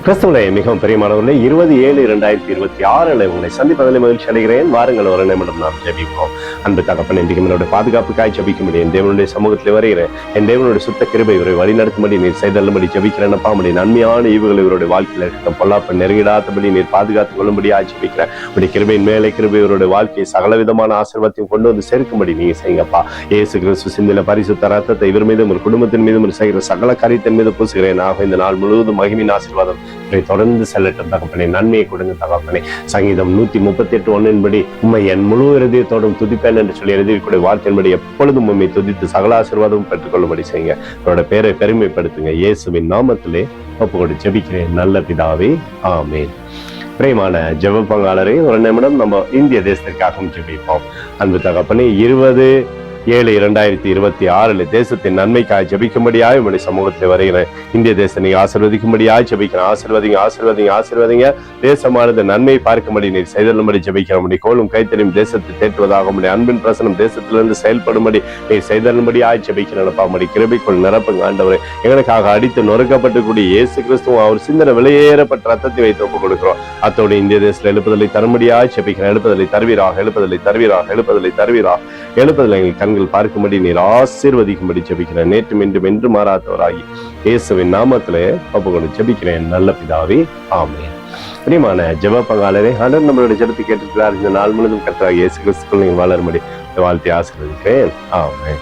கிறிஸ்துவனை மிகவும் பிரியமானவர்களே, 20/7/2026 உங்களை சந்திப்பதில் மகிழ்ச்சி அடைகிறேன். வாருங்கள், ஒரு நிமிடம் நாம் ஜெபிப்போம். அன்பு தகப்பன், இன்றைக்கு என்னோட பாதுகாப்புக்காய் ஜெபிக்கும்படி என் தேவனுடைய சமூகத்தில் வருகிறேன். என் தேவனுடைய சுத்த கிருபை இவரை வழிநடத்தும்படி நீர் செய்தல்லும்படி ஜெபிக்கிறேன். அப்படி நன்மையான ஈவுகள் இவருடைய வாழ்க்கையில் இருக்கட்டும். பொல்லாப்பு நெருங்கிடாதபடி நீர் பாதுகாத்துக் கொள்ளும்படியாக ஜெபிக்கிறேன். உடைய கிருபையின் மேலே கிருபை இவருடைய வாழ்க்கையை சகலவிதமான ஆசீர்வாதத்தையும் கொண்டு வந்து சேர்க்கும்படி நீங்க செய்யுங்கப்பா. இயேசு கிறிஸ்து சிந்தின பரிசுத்த ரத்தத்தை இவர் மீதும் ஒரு குடும்பத்தின் மீதும் செய்கிற சகல காரியத்தின் மீது பூசுகிறேன். ஆக இந்த நாள் முழுவதும் மகிமையின் ஆசீர்வாதம் தொடர்ந்து செல்லட்டும் தகப்பனே. நன்மையை கொடுங்க தகப்பனே. சங்கீதம் 138:1 உம்மை என் முழு இருதயத்தோடும் துதிப்பேன் என்று சொல்லி எழுதிக்கூடிய வார்த்தையின்படி எப்பொழுதும் உம்மை துதித்து சகல ஆசீர்வாதமும் பெற்றுக்கொள்ளும்படி செய்யுங்க. அவரோட பேரை பெருமைப்படுத்துங்க. இயேசுவின் நாமத்திலே ஒப்புக்கொண்டு ஜெபிக்கிறேன் நல்ல பிதாவே, ஆமேன். பிரியமான ஜெப பங்காளரை, ஒரு நிமிடம் நம்ம இந்திய தேசத்திற்காகவும் ஜெபிப்போம். அன்பு தகப்பனே, 20/7/2026 தேசத்தின் நன்மைக்காக ஜெபிக்கும்படியாக உங்களுடைய சமூகத்தில் வருகிறேன். இந்திய தேசத்தை நீங்க ஆசீர்வதிக்கும்படியாக ஜெபிக்கிறேன். ஆசீர்வதிங்க. தேசமானது நன்மையை பார்க்கும்படி நீர் செய்தல்லும்படி ஜெபிக்கிறோம். கோலும் கைத்தறியும் தேசத்தை தேற்றுவதாக உடைய அன்பின் பிரசனம் தேசத்திலிருந்து செயல்படும்படி நீர் செய்தல்லும்படியாக ஜெபிக்கிறேன்ப்பா. உடைய கிருபைக்குள் நிரப்புங்க ஆண்டவரே. எங்களுக்காக அடித்து நொறுக்கப்பட்டக்கூடிய இயேசு கிறிஸ்துவும் அவர் சிந்தனை வெளியேறப்பட்ட ரத்தத்தை வைத்து ஒப்புக் கொடுக்கிறோம். அத்தோடு இந்திய தேசத்தில் எழுப்புதலை தரும்படியாக ஜெபிக்கிறேன். எழுப்புதலை தருவீராக கண்கள் பார்க்கும்படி நீர் ஆசீர்வதிக்கும்படி ஜெபிக்கிறேன். நேற்றும் இன்றும் என்று மாறாதவராகி இயேசுவின் நாமத்திலே ஒப்புக்கொண்டு ஜெபிக்கிறேன் நல்ல பிதாவே, ஆமென். பிரியமான ஜெப பங்காளரே, ஆண்டவர் நம்மளுடைய ஜெபத்தை கேட்டிருக்கிறார். இந்த நாள் முழுவதும் கர்த்தராகிய இயேசு கிறிஸ்துவுக்குள் நீங்கள் வளரும்படி வாழ்த்தி ஆசீர்வதிக்கிறேன். ஆமென்.